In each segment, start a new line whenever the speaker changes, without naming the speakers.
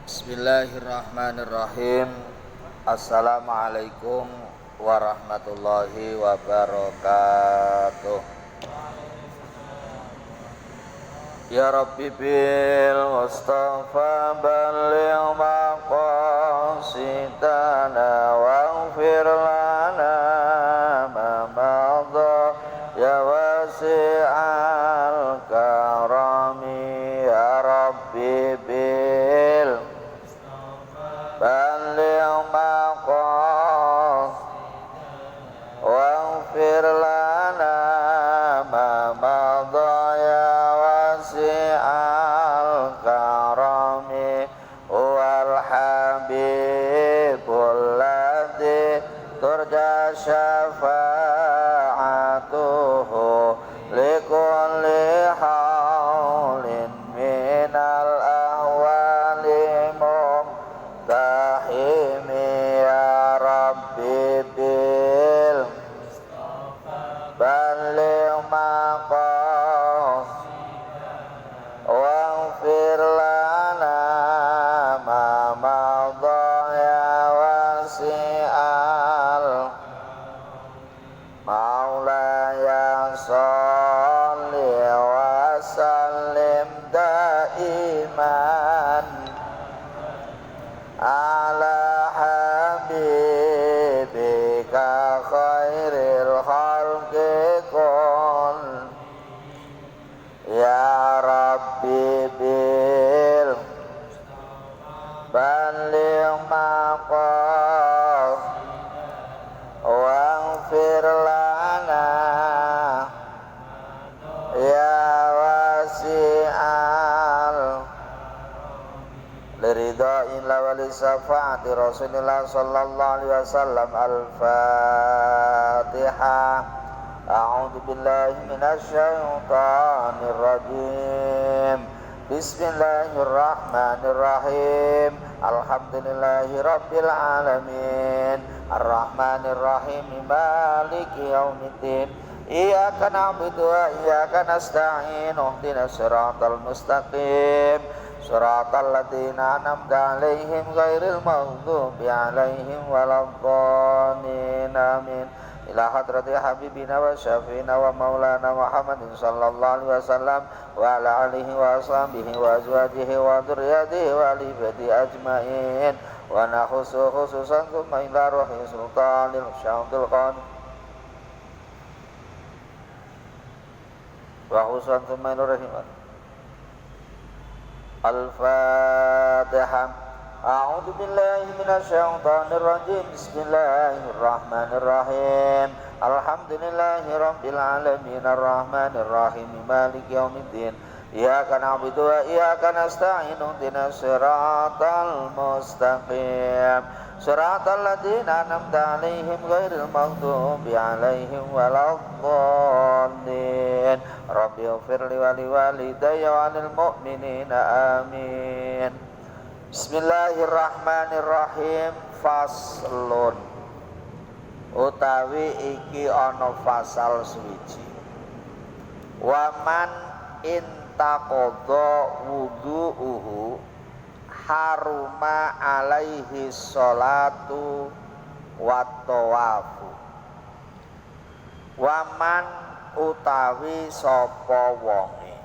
Bismillahirrahmanirrahim. Assalamualaikum warahmatullahi wabarakatuh. Ya Rabbi bil Mustafa balligh maqasidana waghfir lana ma madha ya wasi'al karami ya Rabbi bil balligh maqasidana waghfir lana ma madha ya wasi'al karami wal habibul ladzi turja syafa'atuhu likulli haulin minal ahwali muhtahimi ya Rabbi bil balligh maqasidana waghfir lana ma madha ya wasi'al maulaya sholli wa sallim daiman ala habibika khairil khalqi kull ya Rabbi bil balligh maqasidana waghfir lana ya wasi'al liridha'i la wa li syafa'ati Rasulillah sallallahu alaihi wasallam. Al-Fatihah. A'udzu billahi minasy syaithanir rajim. Bismillahirrahmanirrahim. Alhamdulillahi rabbil alamin. Arrahmanir rahim. Maliki yaumiddin. Iyyaka na'budu wa iyyaka nasta'in. Ihdinas siratal mustaqim. Siratal ladzina an'amta 'alaihim ghairil maghdubi 'alaihim waladdallin. Amin. Ila hadrati habibina wa syafiina wa maulana Muhammadin sallallahu alaihi wasallam wa ala alihi wa ashabihi wa azwajihi wa dzurriyyatihi wa ali baiti ajmain wa nakhusu khususan tsumma ila ruhi sultanil syaikhul qadim wa khususan tsumma ila ruhi Al-Fatihah. A'udzu billahi minasy syaithanir rajim. Bismillahirrahmanirrahim. Alhamdulillahi rabbil alamin arrahmanir rahim maliki yaumiddin. Iyyaka na'budu wa iyyaka nasta'in ihdinas siratal mustaqim. Siratal ladzina an'amta 'alaihim ghairil maghdubi 'alaihim waladdallin. Rabbi ighfirli wa liwalidayya wa lil mu'minina amin. Bismillahirrahmanirrahim. Faslun utawi iki ana fasal suwiji. Waman intaqadha wudhu'uhu haruma alaihi sholatu wat tawafu. Waman utawi sapa wonge,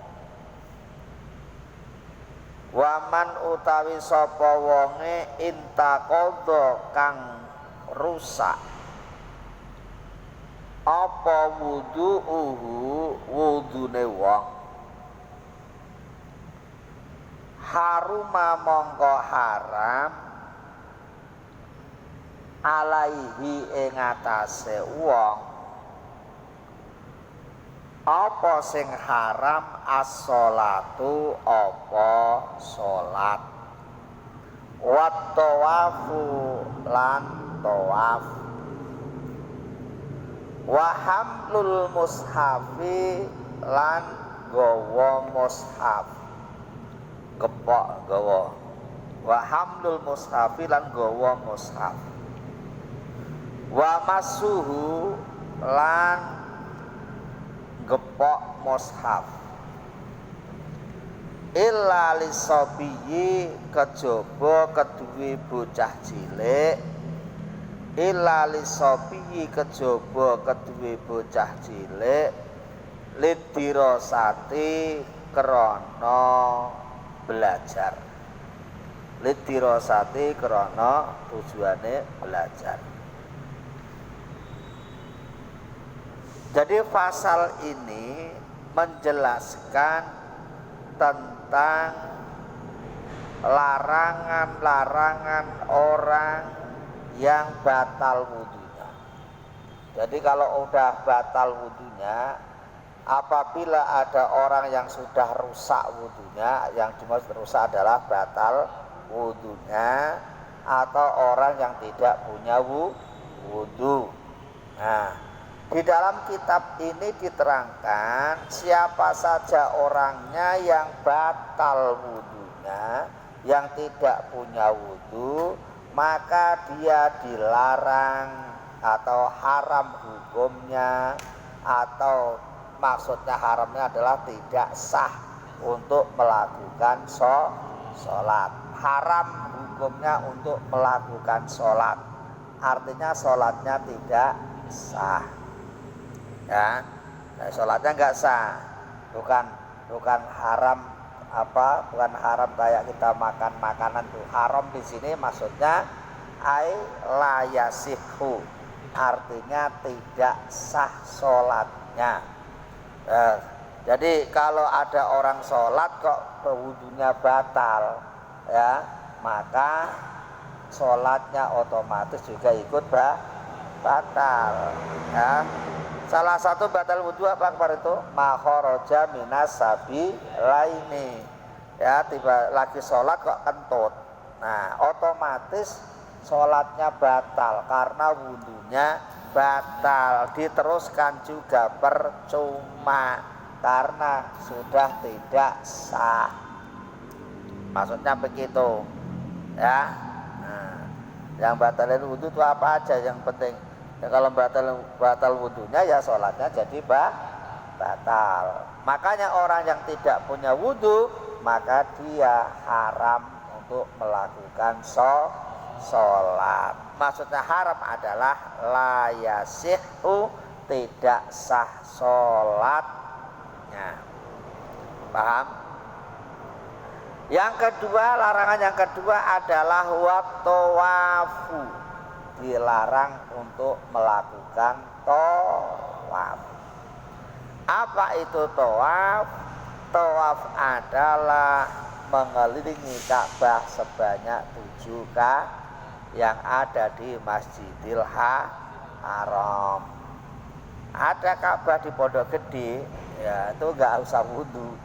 waman utawi sapa wonge intaqadha kang rusak apa wudhu'uhu wudune wong, haruma mongko haram alaihi ing atase wong apa sing haram as-sholatu apa salat wat tawafu lan tawaf wa hamlul mushafi lan gawa mushaf kepok gawa wa hamlul mushafi lan gawa mushaf wa masuhu lan gepok mushaf illa lisobiyyi kejaba keduwe bocah cilik, illa lisobiyyi kejaba keduwe bocah cilik, lidirosati krana belajar, lidirosati krana tujuane belajar. Jadi pasal ini menjelaskan tentang larangan-larangan orang yang batal wudunya. Jadi kalau udah batal wudunya, apabila ada orang yang sudah rusak wudunya, yang dimaksud rusak adalah batal wudunya, atau orang yang tidak punya wudu. Nah, di dalam kitab ini diterangkan siapa saja orangnya yang batal wudunya, yang tidak punya wudu, maka dia dilarang atau haram hukumnya, atau maksudnya haramnya adalah tidak sah untuk melakukan sholat. Haram hukumnya untuk melakukan sholat, artinya sholatnya tidak sah. Ya, sholatnya nggak sah, bukan haram bukan haram kayak kita makan makanan tuh. Haram di sini maksudnya la yasihhu, artinya tidak sah sholatnya. Jadi kalau ada orang sholat kok wudunya batal, ya, maka sholatnya otomatis juga ikut batal. Ya. Salah satu batal wudu apa kemarin itu? Makharaja minas sabi laini. Ya, tiba lagi sholat kok kentut. Nah, otomatis sholatnya batal karena wudunya batal. Diteruskan juga percuma karena sudah tidak sah. Maksudnya begitu. Ya. Nah, yang batalin wudu itu apa aja yang penting? Ya, kalau batal wudunya ya sholatnya jadi batal. Makanya orang yang tidak punya wudu maka dia haram untuk melakukan sholat. Maksudnya haram adalah la yasihhu, tidak sah sholatnya. Paham? Yang kedua, larangan yang kedua adalah wat-tawafu, dilarang untuk melakukan tawaf. Apa itu tawaf? Tawaf adalah mengelilingi Ka'bah sebanyak 7 kali yang ada di Masjidil Haram. Ada Ka'bah di Pondok Gede, ya itu nggak usah wudu.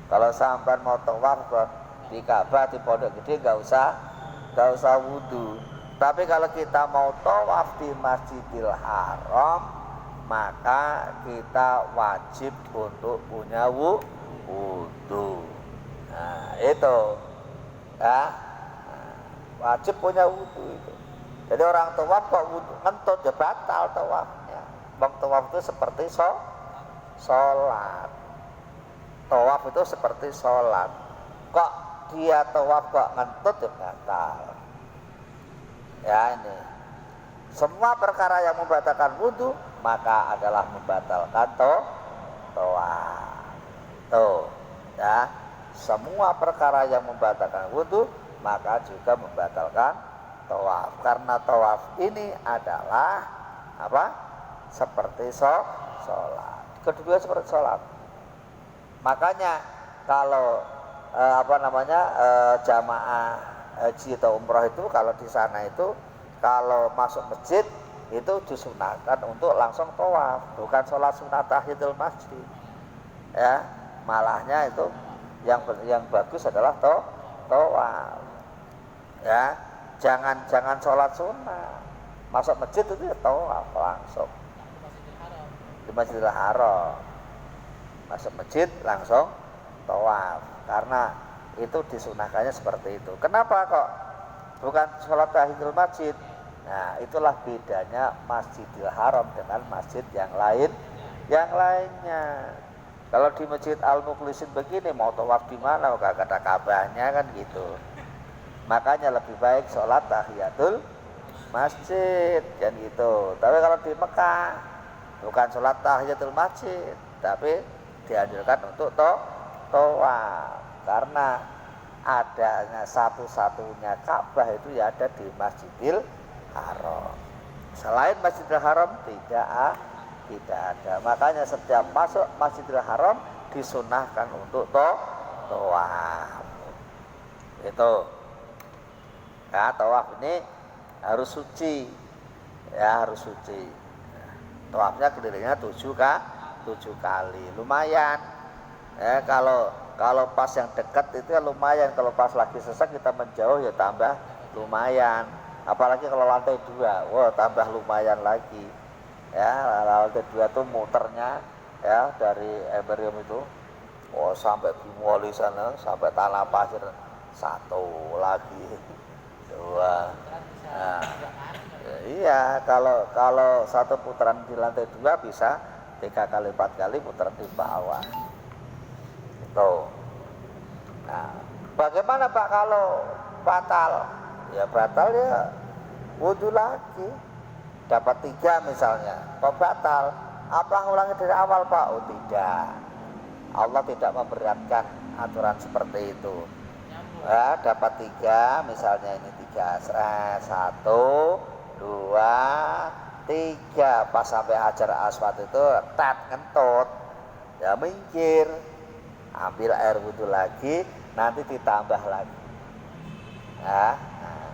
Kalau sampai mau tawaf di Ka'bah di Pondok Gede nggak usah wudu. Tapi kalau kita mau tawaf di Masjidil Haram, maka kita wajib untuk punya wudu. Nah, itu ya, wajib punya wudu itu. Jadi orang tawaf kok wudu ngentut ya batal tawafnya. Bang tawaf itu seperti sholat. Tawaf itu seperti sholat. Kok dia tawaf kok ngentut ya batal. Ya, ini semua perkara yang membatalkan wudu maka adalah membatalkan tawaf. Tuh, ya, semua perkara yang membatalkan wudu maka juga membatalkan tawaf. Karena tawaf ini adalah apa? Seperti sholat. Kedua seperti sholat. Makanya kalau jamaah haji atau umrah itu kalau di sana itu kalau masuk masjid itu disunahkan untuk langsung tawaf, bukan sholat sunat tahiyatul masjid. Ya, malahnya itu yang bagus adalah tawaf. Ya, jangan sholat sunat. Masuk masjid itu ya tawaf langsung. Di Masjidil Haram. Masuk masjid langsung tawaf karena itu disunahkannya seperti itu. Kenapa kok bukan sholat tahiyatul masjid? Nah, itulah bedanya Masjidil Haram dengan masjid yang lainnya. Kalau di Masjid Al-Mukhlisin begini mau tawaf di mana? Kagak ada Ka'bahnya kan gitu. Makanya lebih baik sholat tahiyatul masjid kan gitu. Tapi kalau di Mekah bukan sholat tahiyatul masjid, tapi dianjurkan untuk tawaf karena adanya satu-satunya Ka'bah itu ya ada di Masjidil Haram. Selain Masjidil Haram tidak ada. Makanya setiap masuk Masjidil Haram disunahkan untuk tawaf. Itu. Nah, tawaf ini harus suci. Ya, harus suci. Tawafnya kelilingnya 7 kali. Lumayan. Ya, kalau pas yang dekat itu ya lumayan. Kalau pas lagi sesak kita menjauh ya tambah lumayan. Apalagi kalau lantai 2, wah tambah lumayan lagi. Ya, lantai 2 tuh muternya ya dari Emperium itu, sampai Bimoli sana, sampai Tanah Pasir, 1 lagi, 2. Nah, iya, kalau satu putaran di lantai 2 bisa 3 kali 4 kali putaran di bawah. Itu. Nah, bagaimana Pak kalau batal? Ya batal ya wudhu lagi. Dapat 3 misalnya, kok batal? Apa ngulangi dari awal Pak? Oh tidak. Allah tidak memberatkan aturan seperti itu. Ya, dapat 3 misalnya ini 3, 1, 2, 3, pas sampai Hajar Aswad itu ngentut, ya minggir, ambil air wudhu lagi, nanti ditambah lagi. Ya, nah.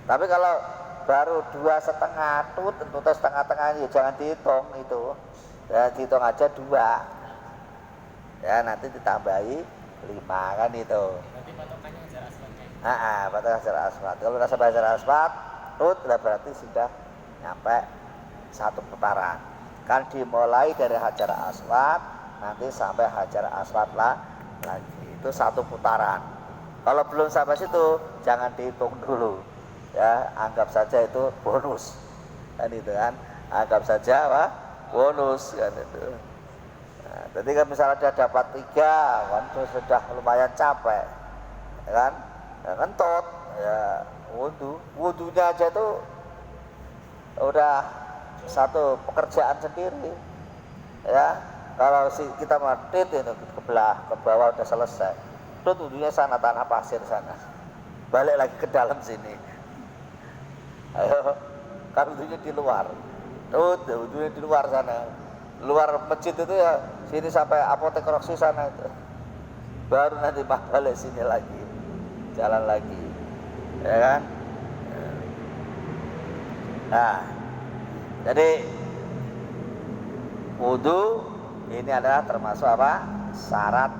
Tapi kalau baru 2,5 tutnya setengah-tengah ya jangan dihitung itu, ya dihitung aja 2, ya nanti ditambahi 5 kan itu.
Berarti patokannya Hajar Aswadnya.
Patokan Hajar Aswad. Kalau udah sampai Hajar Aswad, berarti sudah nyampe 1 putaran. Kan dimulai dari Hajar Aswad, nanti sampai Hajar Aswad lagi. Itu 1 putaran. Kalau belum sampai situ, jangan dihitung dulu. Ya, anggap saja itu bonus. Kan itu kan, anggap saja bonus kan itu. Nah, jadi kan misalnya dia dapat 3, kan itu sudah lumayan capek, ya kan? Ya, ngentut, ya wudhunya aja tuh udah satu pekerjaan sendiri. Ya, kalau kita matit itu ke bawah udah selesai. Terus wudhunya sana tanah pasir sana, balik lagi ke dalam sini. Ayo, kan wudhunya di luar. Wudhunya di luar sana. Luar masjid itu ya, sini sampai apotek Roksi sana itu. Baru nanti balik sini lagi. Jalan lagi. Ya kan? Nah, jadi wudhu ini adalah termasuk apa? Syarat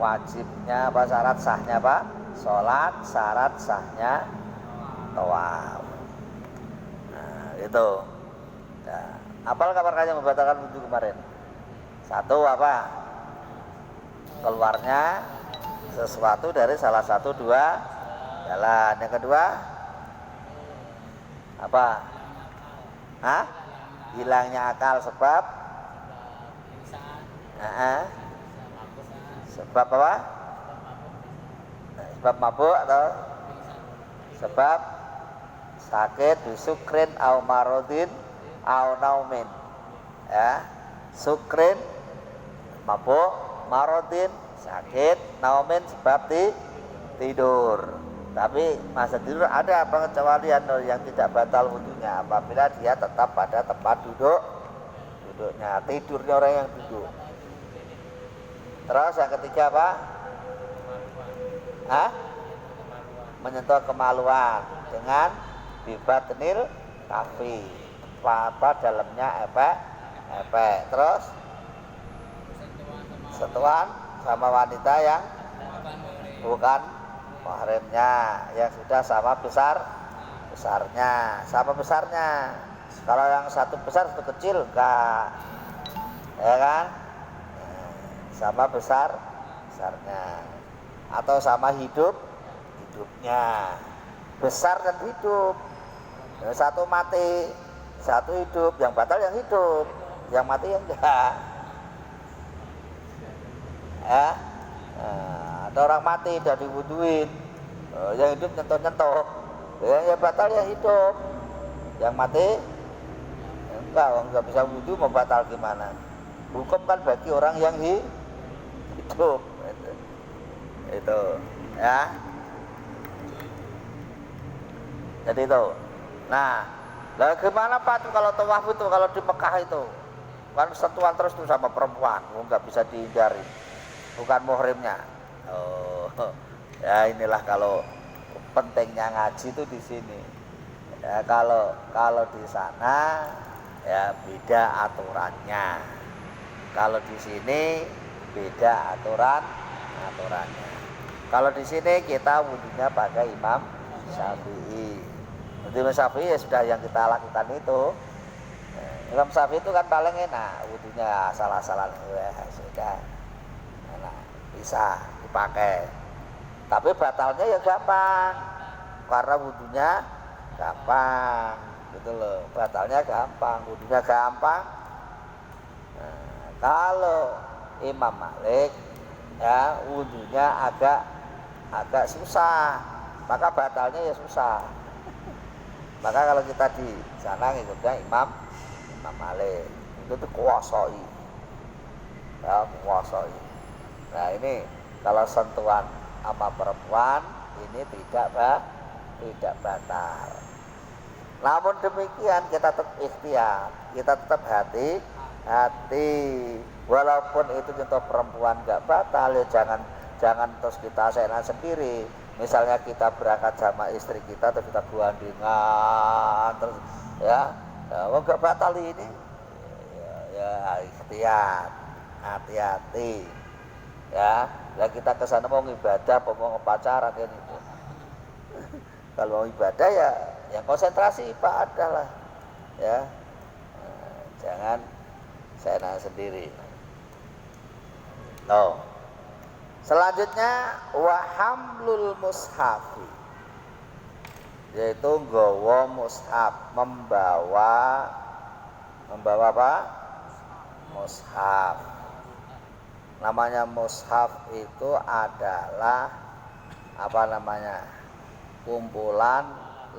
wajibnya apa? Syarat sahnya apa? Sholat, syarat sahnya tawaf. Itu. Nah, apal kabarnya membatalkan wudhu kemarin? 1 apa? Keluarnya sesuatu dari salah satu 2 jalan. Yang kedua apa? Hilangnya akal sebab sebab apa? Sebab mabuk atau sebab sakit, bisukrin au marodin au naumin. Ya, sukrin mabuk, marodin sakit, naumin sebab tidur. Tapi masa tidur ada pengecualian yang tidak batal wudhunya apabila dia tetap pada tempat duduknya, tidurnya orang yang duduk. Terus yang ketiga apa? Menyentuh kemaluan dengan bibatnil kafi, apa dalamnya epek. Terus sentuhan sama wanita yang bukan mahramnya, yang sudah sama besarnya. Kalau yang satu besar satu kecil enggak, ya kan? Sama besarnya, atau sama hidupnya. Besar dan hidup, satu mati, satu hidup. Yang batal yang hidup, yang mati yang enggak. Ya. Ada orang mati udah diwuduin, yang hidup nyentuh-nyentuh, ya batal ya hidup. Yang mati enggak bisa wudu, mau batal gimana? Hukum kan bagi orang yang hidup. Itu ya. Jadi itu. Nah, gimana Pak tuh kalau tawaf itu, kalau di Mekah itu kan sentuhan terus tuh sama perempuan, nggak bisa dihindari, bukan muhrimnya. Oh, ya inilah kalau pentingnya ngaji itu di sini. Ya kalau di sana ya beda aturannya. Kalau di sini beda aturannya. Kalau di sini kita wudunya pakai Imam Syafi'i. Jadi Imam Syafi'i ya sudah yang kita lakukan itu. Imam Syafi'i itu kan paling enak wudunya asal-asalan ya sudah. Enak, bisa dipakai. Tapi batalnya ya gampang. Karena wudunya gampang gitu loh. Batalnya gampang, wudunya gampang. Nah, kalau Imam Malik ya wudunya agak susah, maka batalnya ya susah. Maka kalau kita di sana ngikutnya Imam Malik itu tuh kuasai ya, kuasai. Nah ini kalau sentuhan sama perempuan ini tidak batal. Namun demikian kita tetap ikhtiar, kita tetap hati. Walaupun itu contoh perempuan nggak batal ya jangan terus kita seenak sendiri. Misalnya kita berangkat sama istri kita terus kita guandingan terus ya nggak batal ini ya ikhtiar, hati-hati ya. Lah kita kesana mau ibadah mau pacaran kan itu. Kalau mau ibadah ya yang konsentrasi ibadah lah ya. Jangan seenak sendiri. Selanjutnya wahamlul mushafi, yaitu nggawa mushaf, membawa apa? Mushaf. Namanya mushaf itu adalah apa namanya? Kumpulan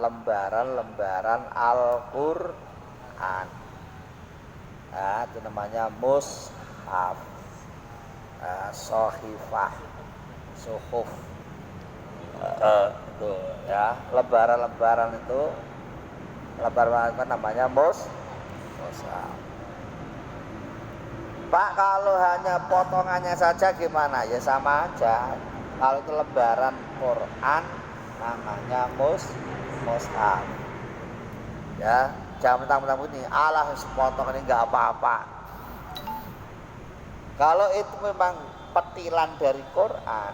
lembaran-lembaran Al-Qur'an. Nah, itu namanya mushaf. Sohifah, suhuf, itu ya lembaran-lembaran itu lembaran namanya mushaf. Pak kalau hanya potongannya saja gimana? Ya sama aja. Kalau itu lembaran Quran namanya mushaf. Ya, jangan mentang-mentang ini alah sepotong ini nggak apa-apa. Kalau itu memang petilan dari Quran,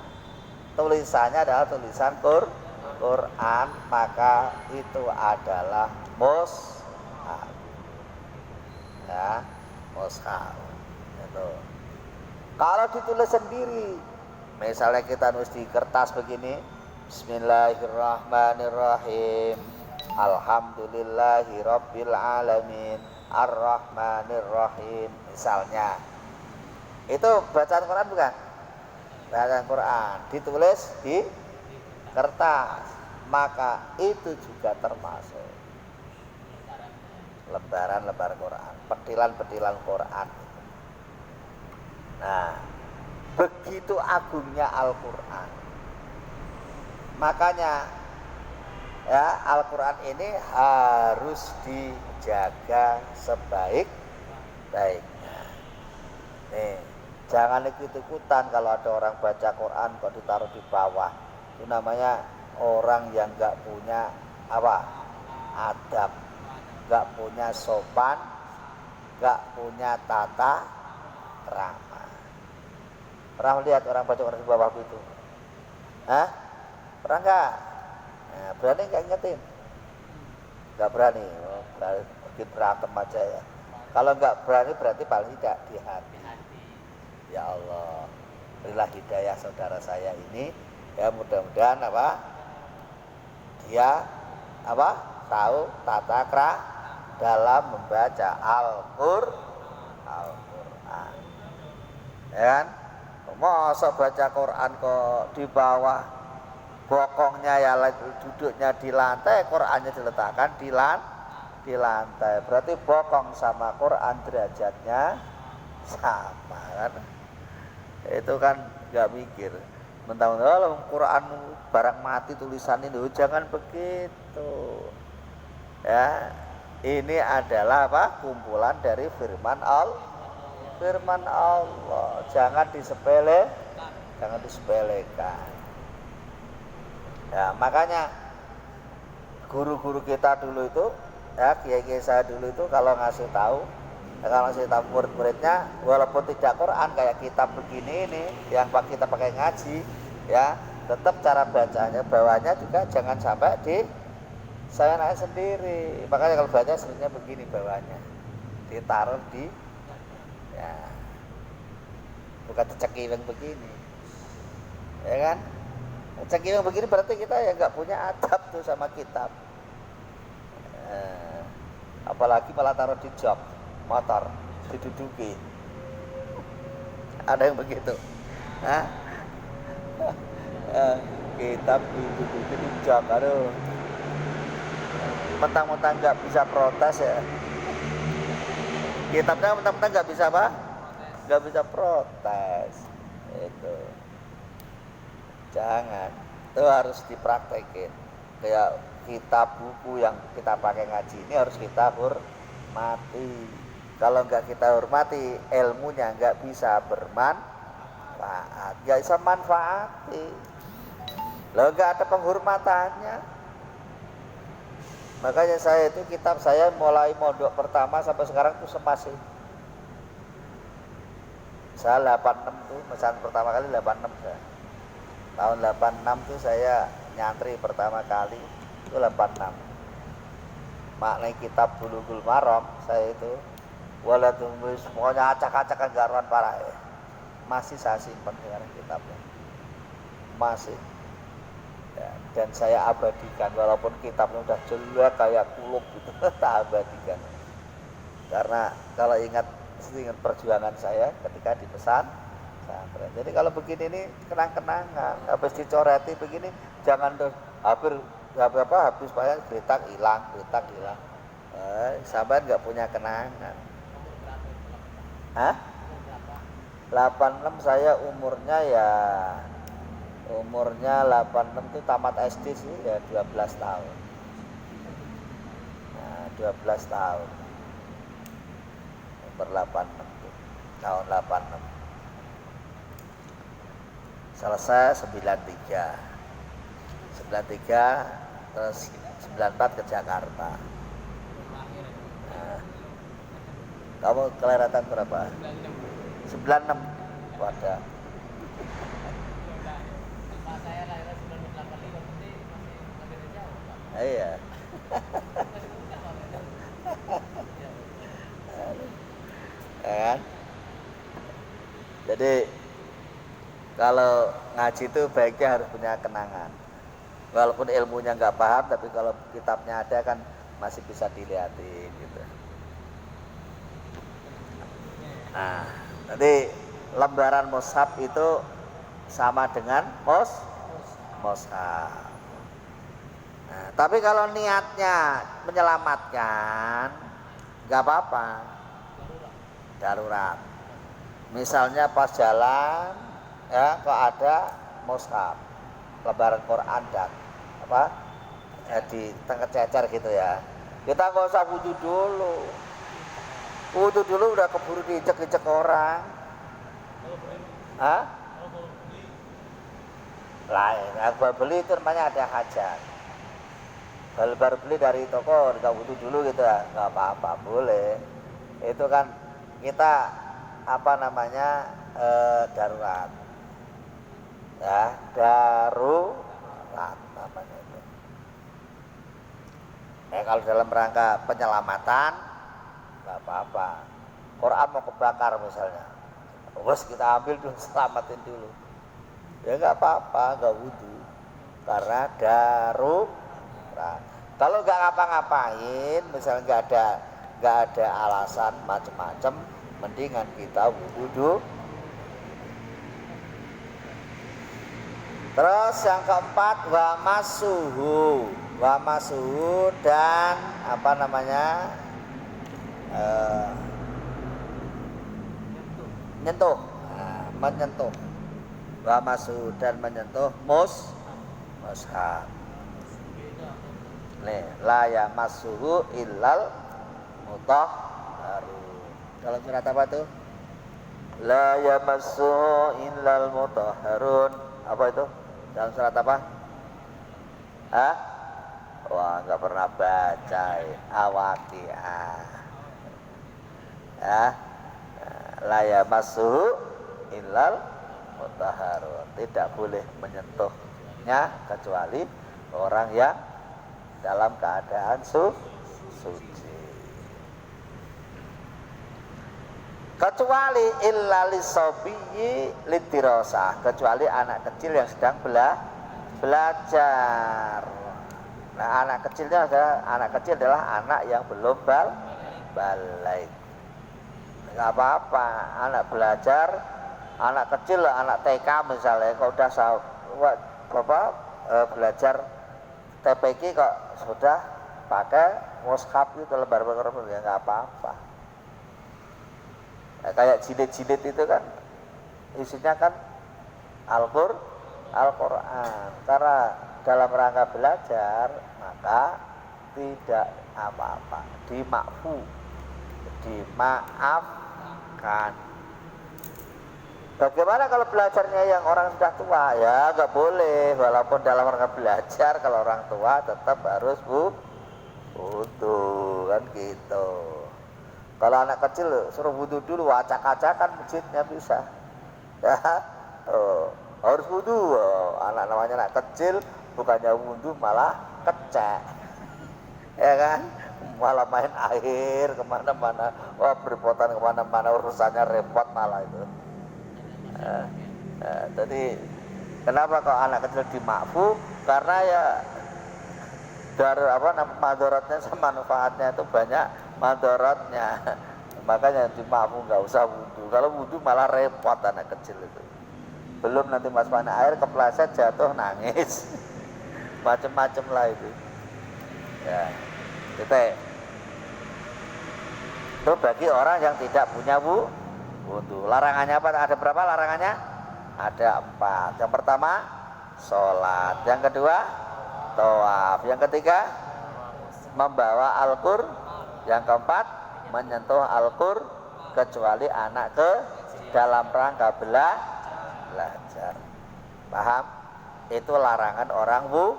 tulisannya adalah tulisan Quran, maka itu adalah mushaf. Ya, mushaf. Itu. Kalau ditulis sendiri, misalnya kita nulis di kertas begini, Bismillahirrahmanirrahim, Alhamdulillahirabbil alamin, Ar-Rahmanirrahim, misalnya. Itu bacaan Quran bukan? Bacaan Quran ditulis di kertas, maka itu juga termasuk lembaran-lembaran Quran, petilan-petilan Quran. Nah, begitu agungnya Al-Quran. Makanya ya Al-Quran ini harus dijaga sebaik-baiknya. Nih, jangan ikut-ikutan kalau ada orang baca Quran kok ditaruh di bawah. Itu namanya orang yang nggak punya apa? Adab, nggak punya sopan, nggak punya tata krama. Pernah lihat orang baca Quran di bawah itu? Hah? Pernah nggak? Nah, berani nggak ingetin? Nggak berani. Bikin berantem aja ya. Kalau nggak berani berarti paling tidak di hati. Ya Allah, berilah hidayah saudara saya ini, ya mudah-mudahan apa? Dia apa? Tahu tata krama dalam membaca Al-Qur'an. Ya kan? Masa baca Quran kok di bawah bokongnya ya duduknya di lantai, Qurannya diletakkan di lantai. Berarti bokong sama Quran derajatnya sama kan? Itu kan nggak mikir. Mentang-mentang Quran barang mati tulisan itu, jangan begitu. Ya, ini adalah apa? Kumpulan dari firman Allah. Jangan disepelekan. Ya, makanya guru-guru kita dulu itu, ya kiai-kiai saya dulu itu kalau ngasih tahu murid-muridnya, walaupun tidak Quran kayak kitab begini ini yang kita pakai ngaji, ya tetap cara bacanya bawahnya juga jangan sampai saya naik sendiri. Makanya kalau baca sebenarnya begini bawahnya ditaruh di, ya bukan cekiweng begini, ya kan? Cekiweng begini berarti kita ya nggak punya adab tuh sama kitab. Apalagi malah taruh di jok motor diduduki, ada yang begitu. Kitab diduduki di jok, aduh, mentang-mentang nggak bisa protes ya. Kitabnya mentang-mentang nggak bisa apa? Nggak bisa protes. Itu jangan, itu harus dipraktekin. Kayak kitab buku yang kita pakai ngaji ini harus kita hormati. Kalau nggak kita hormati, ilmunya nggak bisa bermanfaat, nggak bisa manfaati. Lalu nggak ada penghormatannya. Makanya saya itu kitab saya mulai mondok pertama sampai sekarang tuh masih. Saya 86 tuh, pesan pertama kali 86 saya. Tahun 86 tuh saya nyantri pertama kali itu 86. Maknai kitab Bulughul Maram saya itu waladumus pokoknya acak-acakan garuan parah ya. Masih saya simpan sekarang kitabnya. Masih. Ya, dan saya abadikan walaupun kitabnya udah jelek kayak kulub gitu, tak abadikan. Karena kalau ingat perjuangan saya ketika di pesantren. Jadi kalau begini ini kenang-kenangan, habis dicoreti begini jangan habis banyak geletak hilang. Sampai nggak punya kenangan. 86 saya umurnya 86 itu tamat SD sih ya 12 tahun. Nah, 12 tahun. Umur 86 tuh, tahun 86. Selesai 93. 93 terus 94 ke Jakarta. Nah, kamu kelahiran berapa? 96. Wadah.
Saya lahir 1985 berarti masih beda jauh, Pak.
Iya. Kan? Jadi kalau ngaji itu baiknya harus punya kenangan. Walaupun ilmunya nggak paham, tapi kalau kitabnya ada kan masih bisa dilihatin gitu. Nah, nanti lembaran mushaf itu sama dengan mushaf. Nah, tapi kalau niatnya menyelamatkan, nggak apa-apa. Darurat. Misalnya pas jalan, ya kok ada mushaf, lembaran Quran dan di tengah cecer gitu ya. Kita nggak usah wudhu dulu. Wudhu dulu udah keburu diinjek-injek orang. Lain, baru beli itu namanya ada hajat. Baru beli dari toko, nggak wudhu dulu gitu ya, nggak apa-apa, boleh. Itu kan kita darurat. Ya, darurat namanya itu. Kalau dalam rangka penyelamatan nggak apa-apa. Quran mau kebakar misalnya, terus kita ambil dulu, selamatin dulu. Ya nggak apa-apa, nggak wudhu, karena darurat. Kalau nggak ngapa-ngapain, misalnya nggak ada alasan macam-macam, mendingan kita wudhu dulu. Terus yang keempat wa masuhu dan apa namanya nyentuh, menyentuh, wa masuhu dan menyentuh mushaf. Nih, la yamassuhu illal mutahharun. Dalam surat apa tuh? La yamassuhu illal mutahharun. Apa itu? Dalam surat apa? Hah? Wah, enggak pernah baca ya. Awaqiah. Ya. La yamassuhu illal mutahharun. Tidak boleh menyentuhnya kecuali orang yang dalam keadaan suci. Kecuali illa lisobiyyi lidirasah, kecuali anak kecil yang sedang belajar. Nah, anak kecil adalah anak yang belum balik. Enggak apa-apa, anak belajar, anak kecil, anak TK misalnya, kalau udah belajar TPQ kok sudah pakai mushaf itu lembar ya nggak apa-apa. Nah, kayak jilid-jilid itu kan isinya kan Al-Quran. Karena dalam rangka belajar maka tidak apa-apa, dimaafkan. Bagaimana kalau belajarnya yang orang sudah tua? Ya nggak boleh, walaupun dalam rangka belajar kalau orang tua tetap harus wudu kan gitu. Kalau anak kecil suruh wudu dulu, acak-acakan masjidnya bisa. Ya, harus wudu. Anak namanya anak kecil, bukannya wudu malah kecek, ya kan? Malah main air kemana-mana, wah berpotan kemana-mana, urusannya repot malah itu. Jadi kenapa kalau anak kecil dimakfu? Karena ya dari madorotnya sama manfaatnya itu banyak madorotnya. Makanya dimakfu, nggak usah wudu. Kalau wudu malah repot anak kecil itu. Belum nanti masukkan air kepleset jatuh nangis, macem-macem lah itu. Ya, gitu. Itu bagi orang yang tidak punya wudu. Larangannya apa? Ada berapa larangannya? Ada 4. Yang pertama sholat, yang kedua tawaf, yang ketiga membawa Al-Qur, yang keempat menyentuh Al-Qur kecuali anak ke dalam rangka belajar. Paham? Itu larangan orang wudu.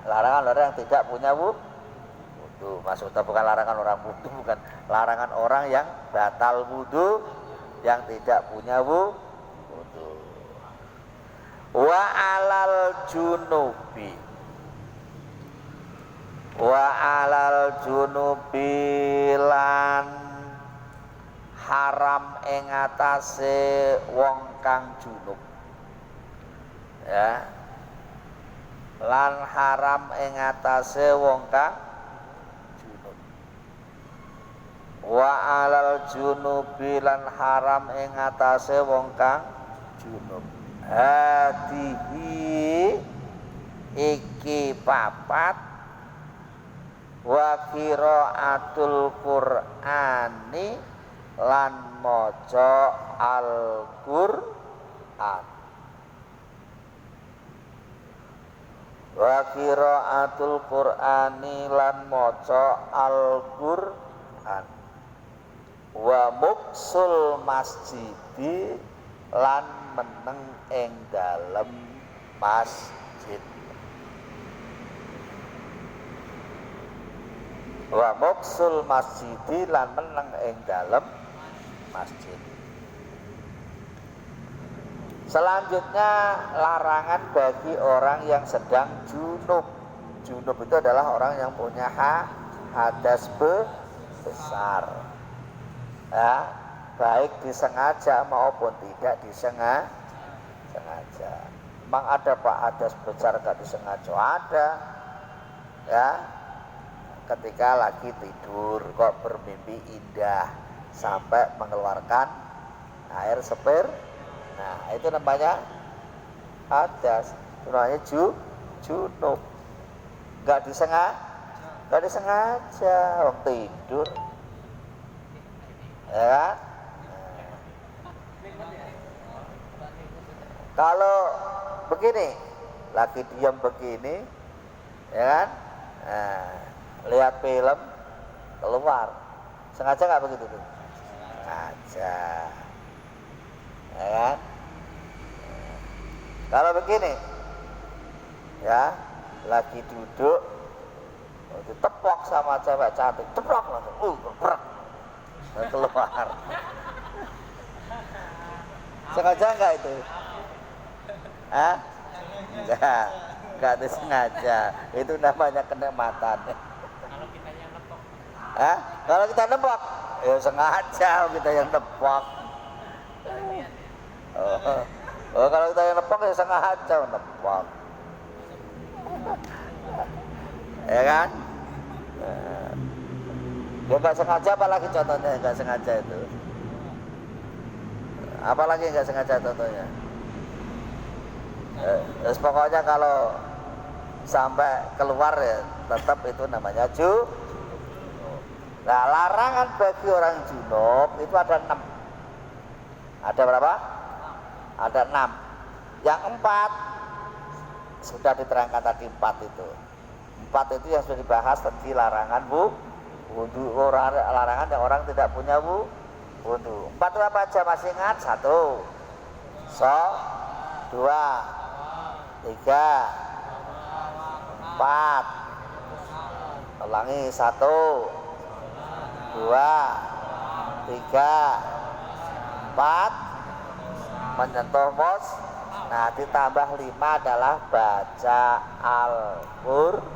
Larangan orang yang tidak punya wudu. Maksudnya bukan larangan orang wudu, bukan larangan orang yang batal wudu, yang tidak punya wudu. Wa alal junubi, wa alal junubi lan haram ing atase wong kang junub. Ya. Lan haram ing atase wong kang junub. Wa alal junubi lan haram ing atase wong kang junub. Hadihi iki papat wa qiraatul Qur'ani lan maca Al-Qur'an. Wa qiraatul Qur'ani lan maca Al-Qur'an. Wa muksul masjidi lan meneng ing dalem masjid. Wa muksul masjidi lan meneng ing dalem masjid. Selanjutnya larangan bagi orang yang sedang junub. Junub itu adalah orang yang punya hadas besar. Ya, baik disengaja maupun tidak disengaja. Memang ada Pak hadas besar gak disengaja, ada. Ya, ketika lagi tidur kok bermimpi indah sampai mengeluarkan air Nah, itu namanya hadas. Itu namanya junub. Enggak disengaja, orang tidur. Ya kan? Kalau begini, lagi diam begini, ya kan? Nah, lihat film, keluar. Sengaja nggak begitu tuh? Sengaja. Ya kan? Kalau begini, ya, lagi duduk, ditepok sama cewek cantik, teplok langsung, geprek, keluar. Sengaja nggak itu? Hah? Enggak disengaja. Itu namanya kenikmatan.
Kalau kita yang nepok.
Hah? Kalau kita nepok, ya sengaja kita yang nepok. Oh, kalau kita yang nepok ya sengaja nepok. Ya kan? Ya nggak sengaja, apalagi contohnya nggak sengaja itu. Apalagi nggak sengaja contohnya. Terus pokoknya kalau sampai keluar ya tetap itu namanya junub. Nah, larangan bagi orang junub itu ada 6. Ada berapa? Ada 6. Yang 4 sudah diterangkan tadi, 4 itu. 4 itu yang sudah dibahas tadi, larangan wudu, larangan yang orang tidak punya wudu. 4 itu apa aja, masih ingat? 1 2 3 4. Ulangi, 1 2 3 4 menyentuh mus. Nah, ditambah 5 adalah baca Al-Qur'an.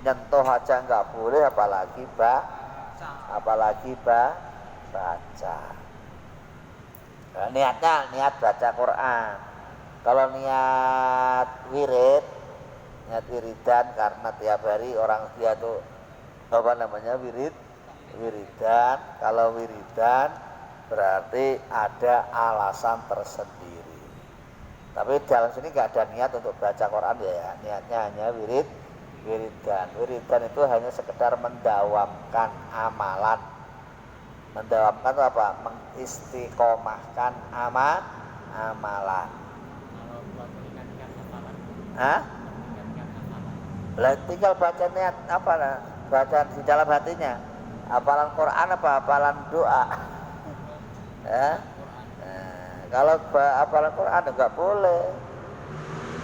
Nyentuh aja nggak boleh, apalagi baca. Nah, niat baca Quran. Kalau niat wiridan, karena tiap hari orang dia tuh wiridan. Kalau wiridan berarti ada alasan tersendiri. Tapi dalam sini nggak ada niat untuk baca Quran ya. Niatnya hanya wiridan. Wiridan itu hanya sekedar mendawamkan amalan. Mendawamkan itu apa? Mengistiqomahkan amalan.
Kalau buat meningkatkan hafalan.
Hah? Tinggal baca niat apa? Baca di dalam hatinya. Hafalan Quran apa hafalan doa? Ya? Nah, kalau hafalan Quran enggak boleh.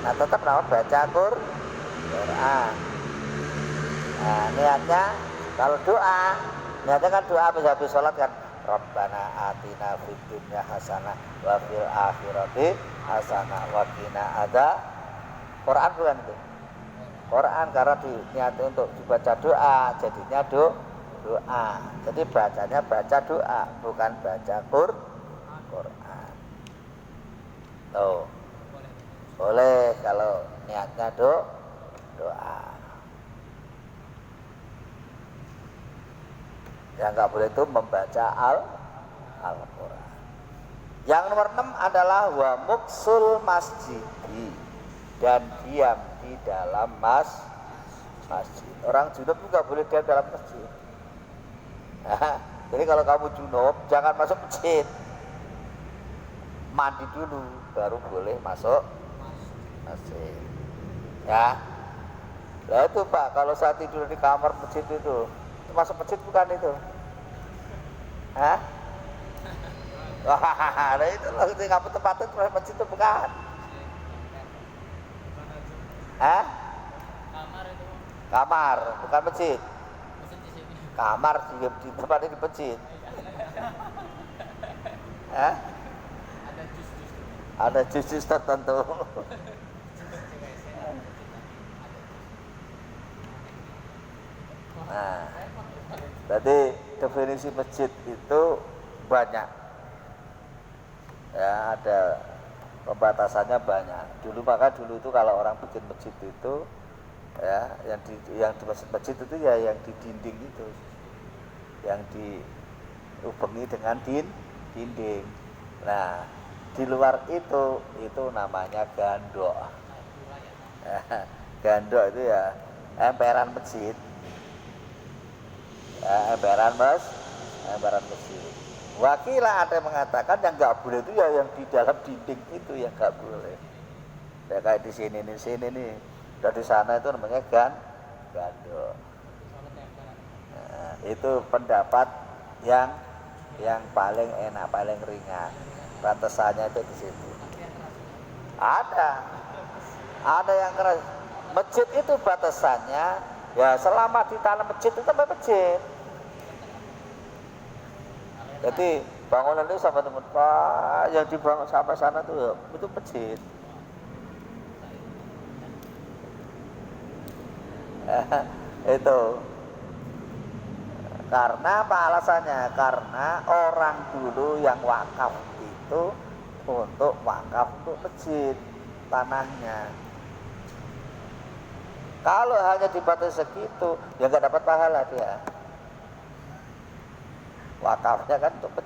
Nah, tetap nama baca Quran. Nah, niatnya kalau doa, niatnya kan doa habis sholat kan, Rabbana atina fid dunya hasanah wa fil akhirati hasanah wa qina adzaban. Quran bukan itu. Quran karena niatnya untuk dibaca doa, jadinya doa. Jadi bacanya baca doa, bukan baca Quran. Tuh. Boleh kalau niatnya doa. Yang nggak boleh itu membaca Al-Quran. Yang nomor 6 adalah wa muksul masjidi, dan diam di dalam masjid. Orang junub juga boleh diam dalam masjid. Nah, jadi kalau kamu junub jangan masuk masjid, mandi dulu baru boleh masuk masjid. Ya. Nah itu Pak, kalau saya tidur di kamar masjid itu masuk masjid bukan itu? Hah? Wah, nah itu loh, di kamu tempatnya terus masjid itu bukan? Hah?
Kamar itu.
Kamar, bukan masjid.
Masjid di sini.
Kamar di tempatnya di masjid. Hah?
Ada jus-jus.
Ada jus-jus tertentu. Nah, jadi definisi masjid itu banyak. Ya, ada pembatasannya banyak. Dulu itu kalau orang bikin masjid itu ya, yang di masjid itu ya yang di dinding itu. Yang diubengi dengan dinding. Nah, di luar itu namanya gandok. Gandok itu ya emperan masjid. Ya, emperan masjid. Wakilah ada yang mengatakan yang nggak boleh itu ya yang di dalam dinding itu yang nggak boleh. Ya kayak di sini nih. Dari sana itu namanya gandok. Nah, itu pendapat yang paling enak, paling ringan. Batasannya itu di situ. Ada yang keras. Masjid itu batasannya ya selama di tanah masjid itu sampai masjid. Jadi bangunan itu sampai tempat Pak yang dibangun sampai sana tuh itu masjid. Itu karena apa alasannya? Karena orang dulu yang wakaf itu untuk wakaf untuk masjid tanahnya. Kalau hanya dibatasi segitu ya nggak dapat pahala dia. Wakafnya kan untuk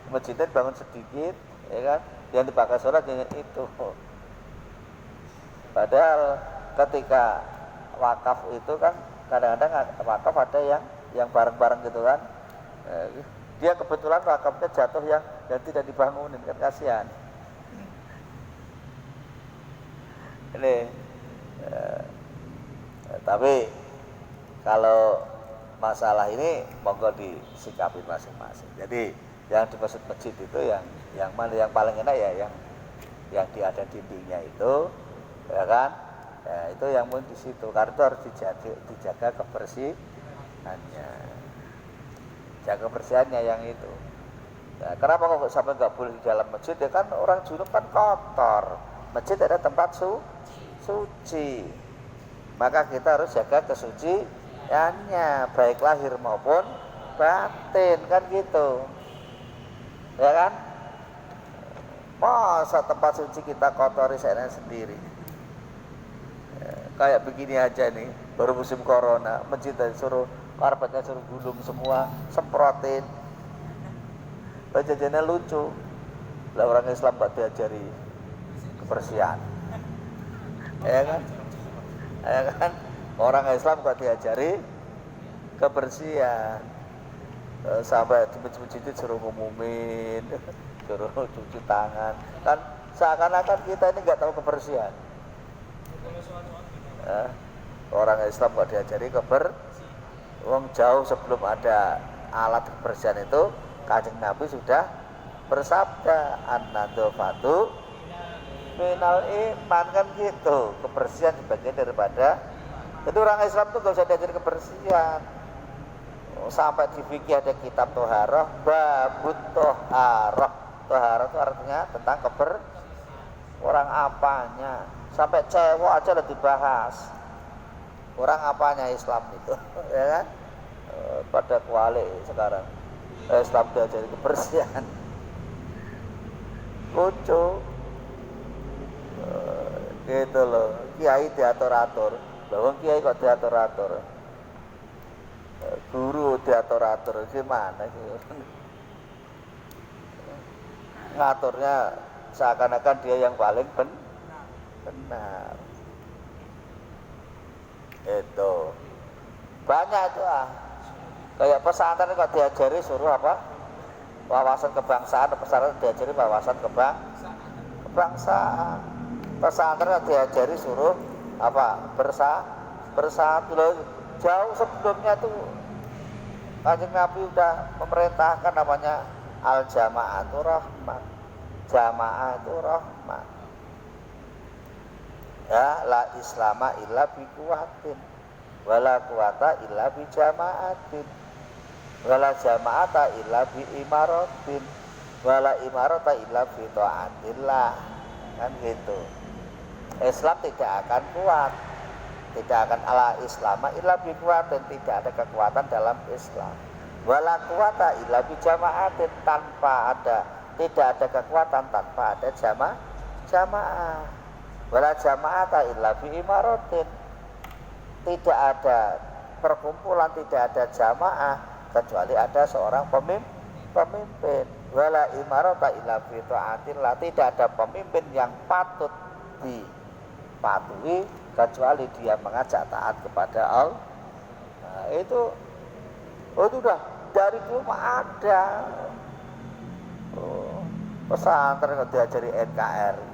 masjidnya bangun sedikit ya kan, yang dipakai sholat itu. Padahal ketika wakaf itu kan kadang-kadang wakaf ada yang bareng-bareng gitu kan, dia kebetulan wakafnya jatuh yang tidak dibangunin kan, kasihan. Ini tapi kalau masalah ini monggo disikapin masing-masing. Jadi yang dimaksud masjid itu yang mana yang paling enak ya yang ada dindingnya itu ya kan, ya itu yang pun di situ karena itu harus dijaga kebersihannya, jaga kebersihannya yang itu. Nah, kenapa kok sampai nggak boleh di dalam masjid? Ya kan orang junub kan kotor, masjid ada tempat suci, maka kita harus jaga kesuciannya baik lahir maupun batin kan gitu, ya kan? Masa tempat suci kita kotori sendiri? Kayak begini aja nih, baru musim corona, masjid suruh karpetnya suruh gulung semua, semprotin. Jajannya lucu. Lah orang Islam gak diajari kebersihan. Ya kan? Ya kan? Orang Islam gak diajari kebersihan. Sampai di masjid itu suruh ngumumin, suruh cuci tangan. Kan seakan-akan kita ini gak tahu kebersihan. Orang Islam gak diajari wong jauh sebelum ada alat kebersihan itu Kanjeng Nabi sudah bersabda an-nadhafatu minal iman kan gitu, kebersihan sebagian daripada. Jadi orang Islam tuh gak usah diajari kebersihan. Sampai di fikih ada kitab toharoh, babut toharoh. Toharoh itu artinya tentang orang apanya. Sampai cewek aja udah dibahas. Orang apanya Islam itu, ya kan? Pada kuali sekarang Islam diajari kebersihan. Lucu. Gitu loh. Kiai diatur-atur. Bahwa kiai kok diatur-atur. Guru diatur-atur. Gimana sih? Ngaturnya seakan-akan dia yang paling benar. Itu banyak itu kayak pesantren kok diajari suruh apa, wawasan kebangsaan. Pesantren diajari wawasan kebangsaan. Pesantren diajari suruh apa, bersatu loh. Jauh sebelumnya tuh Kanjeng Nabi udah memerintahkan namanya al jamaatu rahmat, jamaah itu rahmat. Ya la islama illa bi quwwatin wala quwwata illa bi jama'atin wala jama'ata illa bi imaratin wala imarata illa bi ta'atillah. Kan gitu. Islam tidak akan kuat, tidak akan ala islama illa bi quwwatin, tidak ada kekuatan dalam Islam. Wala quwwata illa bi jama'atin, tidak ada kekuatan tanpa ada jamaah. Wala jama'ata illa bi imaratin, tidak ada perkumpulan, tidak ada jamaah kecuali ada seorang pemimpin. wala imarata illa bi taatillah, tidak ada pemimpin yang patut dipatuhi kecuali dia mengajak taat kepada Allah. Nah, itu udah dari dulu ada. Pesantren diajari NKRI,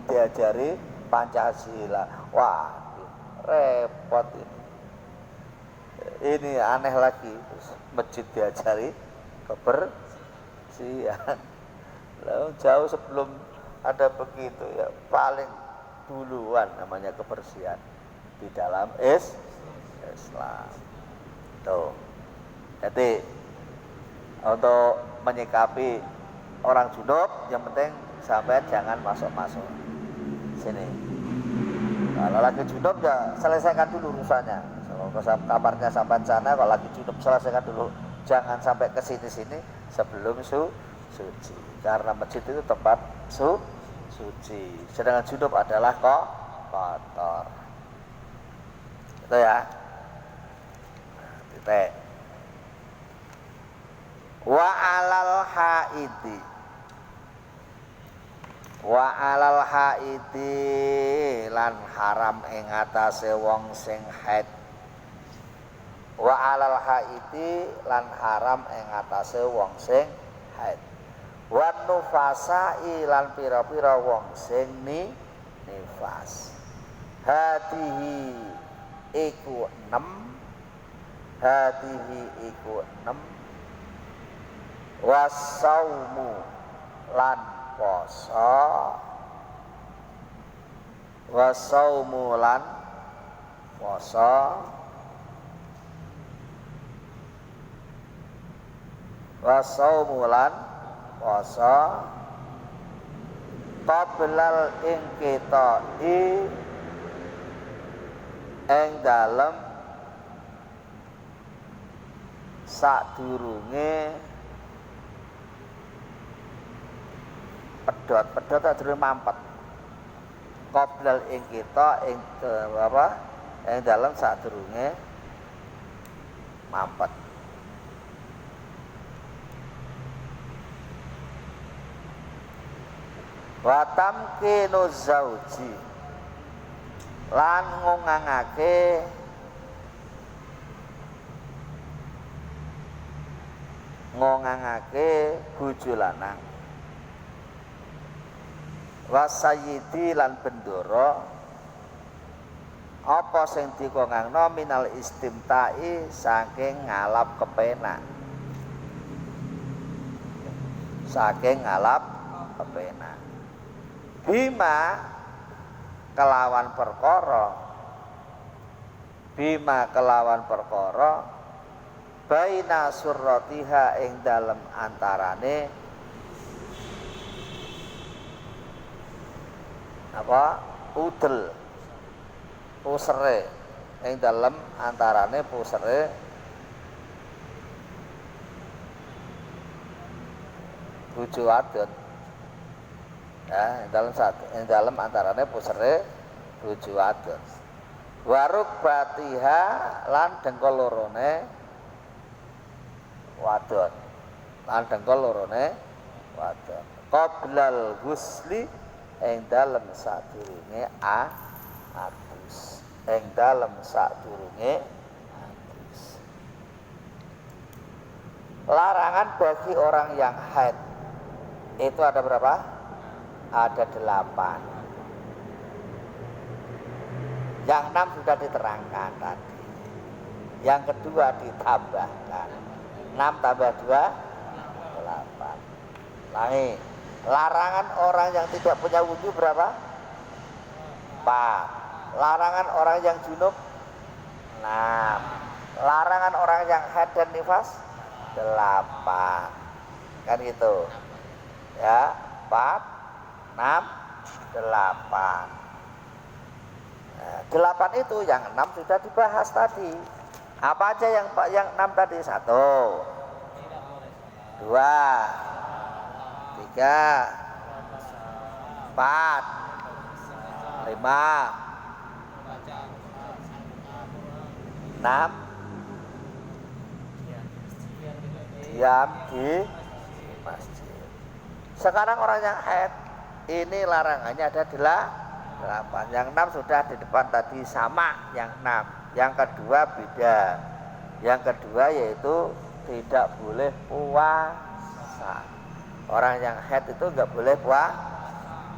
diajari Pancasila. Wah, repot ini. Ini aneh lagi, masjid diajari kebersihan. Lalu jauh sebelum ada begitu ya, paling duluan namanya kebersihan di dalam Islam. Tuh. Jadi untuk menyikapi orang junub yang penting sampai jangan masuk-masuk sini. Kalau lagi junub ya selesaikan dulu urusannya. Kalau kabarnya sampai sana, kalau lagi junub selesaikan dulu. Jangan sampai ke sini-sini sebelum suci. Karena masjid itu tempat suci. Sedangkan junub adalah kotor. Itu ya. Titik. Wa alal haidi, wa alal haidi lan haram ing atase wong sing haid. Wa alal haidi lan haram ing atase wong sing haid. Wa nufasai lan pira-pira wong sing nifas. Hadihi iku 6. Hadihi iku 6. Wasaumu lan poso, wasaumu lan poso, wasaumu lan poso, qablal inqita'i ing dalem sadurunge pedhot sadurunge mampet. Qoblal ing kita ing apa? Ing dalem sadurunge mampet. Wa tamkinu zauji lan ngongangake bojo lanang. Wasayidi lan bendoro apa sing dikongangno minal istimtai saking ngalap kepenak, saking ngalap kepenak. Bima kelawan perkara, bima kelawan perkara baina surratiha ing dalem antarane apa udel pusere ing dalem antarane pusere bojo wadon ya ing dalem antarane pusere bojo wadon waruk batiha lan dengkol lorone wadon lan dengkol lorone wadon qoblal ghusli ing dalem sadurunge adus, ing dalem sadurunge adus. Larangan bagi orang yang haid itu ada berapa? Ada 8. Yang 6 sudah diterangkan tadi. Yang kedua ditambahkan 6 tambah 2 8. Langi. Larangan orang yang tidak punya wudu berapa? 4. Larangan orang yang junub 6. Larangan orang yang haid dan nifas 8. Kan gitu. Ya, 4, 6, 8. Nah, 8 itu yang 6 sudah dibahas tadi. Apa aja yang 6 tadi? 1, 2, 3, 4, 5, 6, diam di masjid. Sekarang orang yang haid ini larangannya ada 8. Yang 6 sudah di depan tadi sama yang 6. Yang kedua beda. Yang kedua yaitu tidak boleh puasa. Orang yang haid itu enggak boleh puasa.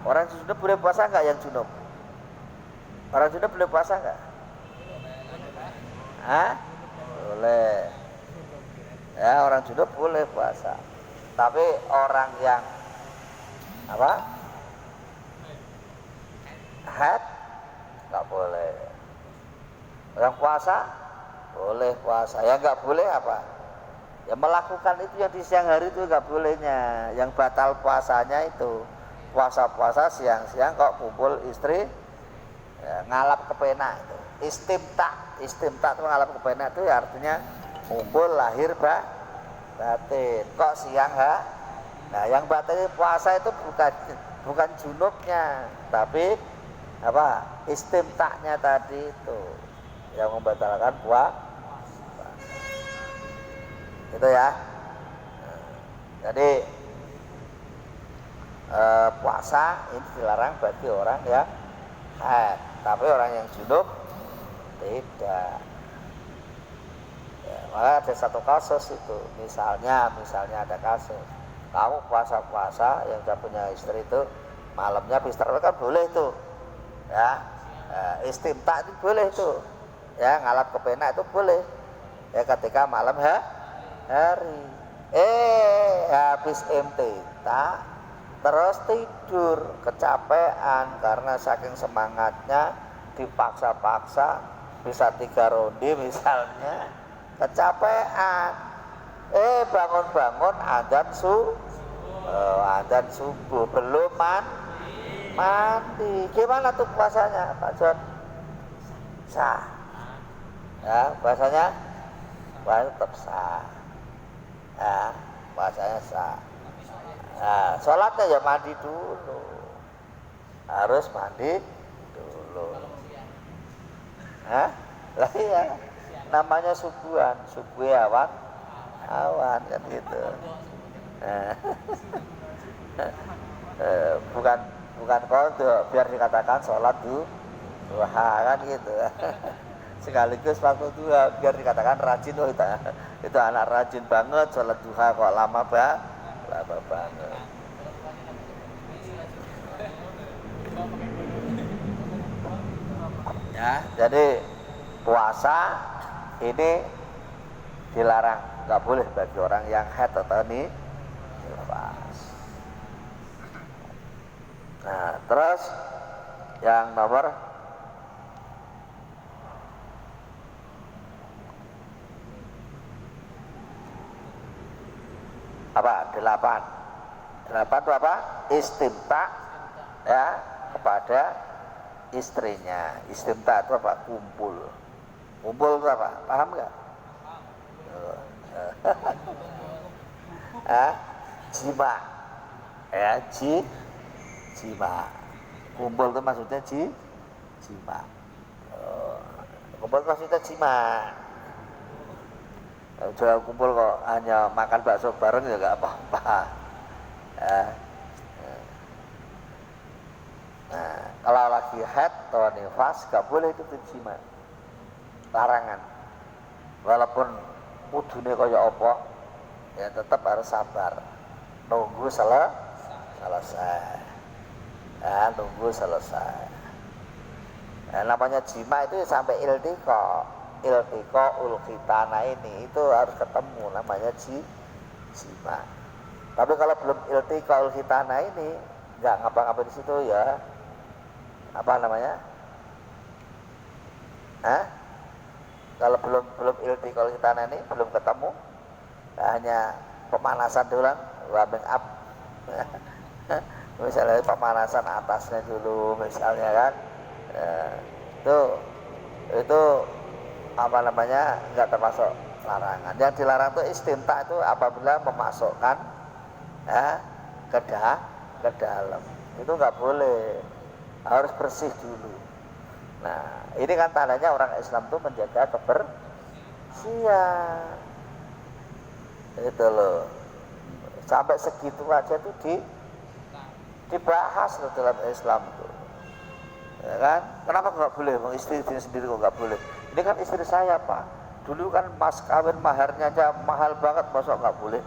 Orang junub boleh puasa enggak yang junub? Orang junub boleh puasa enggak? Hah? Boleh. Ya, orang junub boleh puasa. Tapi orang yang apa? Haid enggak boleh. Orang puasa boleh puasa. Ya enggak boleh apa? Ya melakukan itu yang di siang hari itu enggak bolehnya. Yang batal puasanya itu puasa-puasa siang-siang kok kumpul istri ya, ngalap kepenak itu. Istimta itu ngalap kepenak itu ya artinya kumpul lahir batin. Kok siang ha? Nah, yang batin puasa itu bukan junubnya, tapi apa? Istimtaknya tadi itu yang membatalkan puasa. Itu ya. Jadi puasa ini dilarang bagi orang yang haid, tapi orang yang junub tidak. Ya, maka ada satu kasus itu, misalnya ada kasus, kamu puasa yang sudah punya istri itu malamnya habis tarawih kan boleh itu, ya, istimta itu boleh itu, ya ngalap kepenak itu boleh, ya ketika malam hari, habis imtita terus tidur kecapean karena saking semangatnya dipaksa-paksa bisa 3 ronde misalnya kecapean bangun-bangun adzan subuh belum mandi gimana tuh puasanya Pak John? Sah ya puasanya tetap sah ya puasanya sah. Nah, sholatnya ya mandi dulu, harus mandi dulu. Hah? Lah iya, namanya subuhan, subuh awan kan gitu. Nah, bukan kodok, biar dikatakan sholat duha kan gitu. Sekaligus waktu duha biar dikatakan rajin, itu anak rajin banget sholat duha kok lama banget. Ya, jadi puasa ini dilarang, nggak boleh bagi orang yang haid atau nifas. Nah, terus yang nomor apa? 8 itu apa? Istimta ya kepada istrinya. Istimta itu apa? Kumpul itu apa? Paham nggak? Jima ya, jima. Kumpul itu maksudnya jima. Kumpul maksudnya jima. Kalau kumpul kok hanya makan bakso bareng ya nggak apa-apa. Nah, kalau lagi haid atau nifas nggak boleh itu jima, larangan. Walaupun mudune kaya apa, ya tetap harus sabar, nunggu selesai. Nunggu selesai. Nah, namanya jima itu sampai iltiqa ulkhitana ini itu harus ketemu, namanya jima. Tapi kalau belum iltiqa ulkhitana ini nggak ngapa-ngapain di situ ya, apa namanya? Kalau belum iltiqa ulkhitana ini belum ketemu, hanya pemanasan dulu, warming up. Misalnya pemanasan atasnya dulu misalnya kan, itu apa namanya, enggak termasuk larangan. Yang dilarang itu istimta itu apabila memasukkan ke dalam, itu enggak boleh, harus bersih dulu. Nah, ini kan tandanya orang Islam itu menjaga kebersihan. Itu loh. Sampai segitu aja tuh dibahas loh dalam Islam tuh. Ya kan? Kenapa nggak boleh? Istri sendiri kok nggak boleh? Ini kan istri saya Pak. Dulu kan mas kawin maharnya aja mahal banget, masa nggak boleh?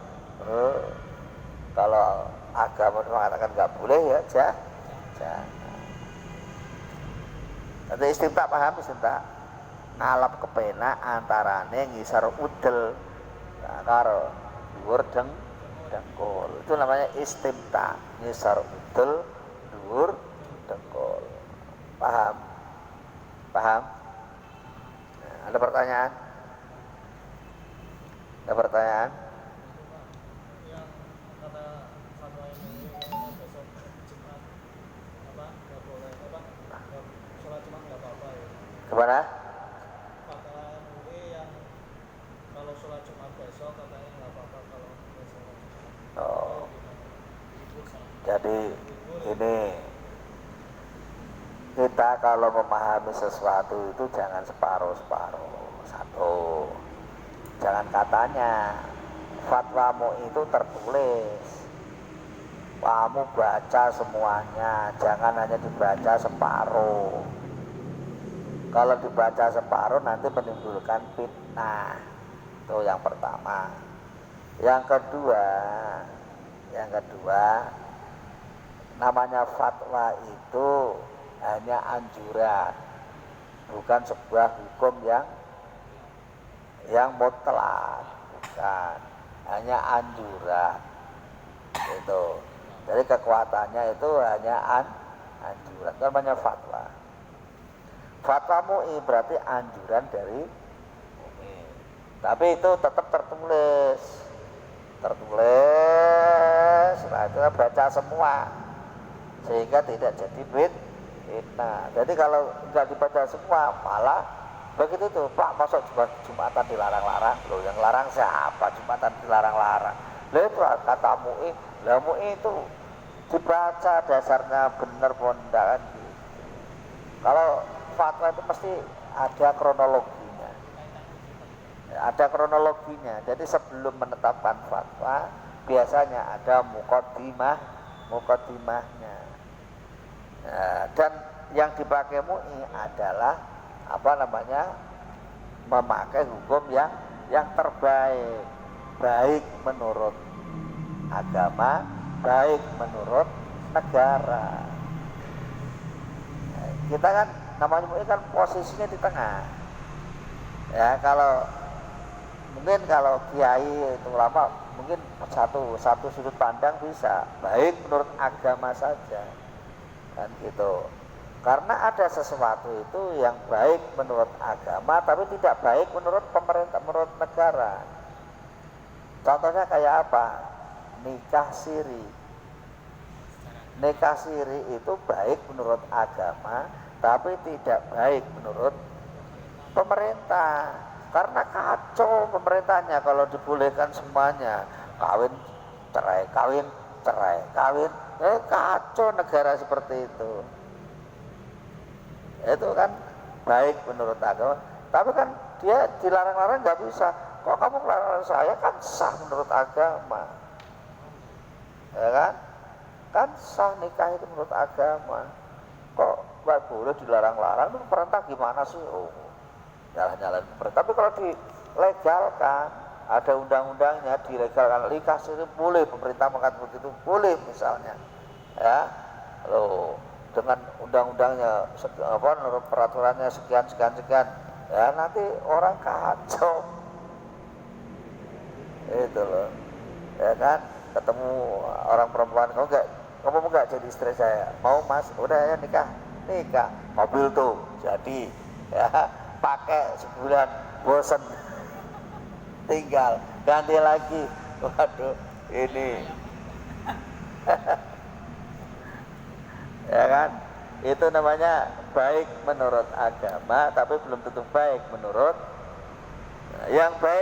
Kalau agama mengatakan nggak boleh ya, jangan. Nanti istri tak paham, istri tak ngalap kepena antarane ngisar udel karo dhuwur dengkul. Itu namanya istimta, ngisar udel dhuwur dengkul. Paham? Paham? Nah, ada pertanyaan? Ada pertanyaan?
Yang kata fatwa ini besok Jumat nggak boleh sholat Jumat nggak apa-apa ya.
Kemana?
Fatwa MUI yang kalau sholat Jumat besok katanya nggak apa-apa kalau besok.
Oh. Jadi ini kita kalau memahami sesuatu itu jangan separuh-separuh. Satu, jangan katanya fatwamu itu tertulis, kamu baca semuanya, jangan hanya dibaca separuh. Kalau dibaca separuh nanti menimbulkan fitnah. Itu yang pertama. Yang kedua, namanya fatwa itu hanya anjuran, bukan sebuah hukum yang mutlak, bukan, hanya anjuran. Itu. Jadi kekuatannya itu hanya anjuran, itu namanya fatwa. Fatwa MUI berarti anjuran dari MUI. Tapi itu tetap tertulis. Nah itu baca semua sehingga tidak jadi fitnah. Jadi kalau nggak dibaca semua malah begitu tuh Pak, masuk Jumatan dilarang-larang. Loh yang larang siapa? Jumatan dilarang-larang. Loh itu kata MUI. Lah MUI itu dibaca dasarnya benar pondak kan gitu. Kalau fatwa itu mesti ada kronologinya. Ada kronologinya. Jadi sebelum menetapkan fatwa biasanya ada muqaddimahnya. Dan yang dipakai MUI adalah memakai hukum yang terbaik, baik menurut agama, baik menurut negara. Kita kan namanya MUI kan posisinya di tengah. Ya kalau kiai itu ulama mungkin satu sudut pandang bisa baik menurut agama saja kan gitu. Karena ada sesuatu itu yang baik menurut agama tapi tidak baik menurut pemerintah, menurut negara. Contohnya kayak apa? Nikah siri. Nikah siri itu baik menurut agama tapi tidak baik menurut pemerintah. Karena kacau pemerintahnya kalau dibolehkan semuanya, kawin cerai, kacau negara seperti itu. Itu kan baik menurut agama, tapi kan dia dilarang-larang nggak bisa. Kok kamu melarang saya? Kan sah menurut agama, ya kan? Kan sah nikah itu menurut agama. Kok nggak boleh dilarang-larang? Itu pemerintah gimana sih? Oh, jalan-jalan pemerintah. Tapi kalau dilegalkan, ada undang-undangnya, dilegalkan nikah itu boleh, pemerintah mengatakan begitu boleh misalnya, ya. Loh, dengan undang-undangnya menurut peraturannya sekian, ya nanti orang kacau. Itu loh, ya kan? Ketemu orang perempuan, kamu enggak jadi istri saya? Mau Mas? Udah ya nikah, mobil tuh jadi, ya pakai sebulan bosen, tinggal ganti lagi. Waduh, ini ya kan? Itu namanya baik menurut agama tapi belum tentu baik menurut yang baik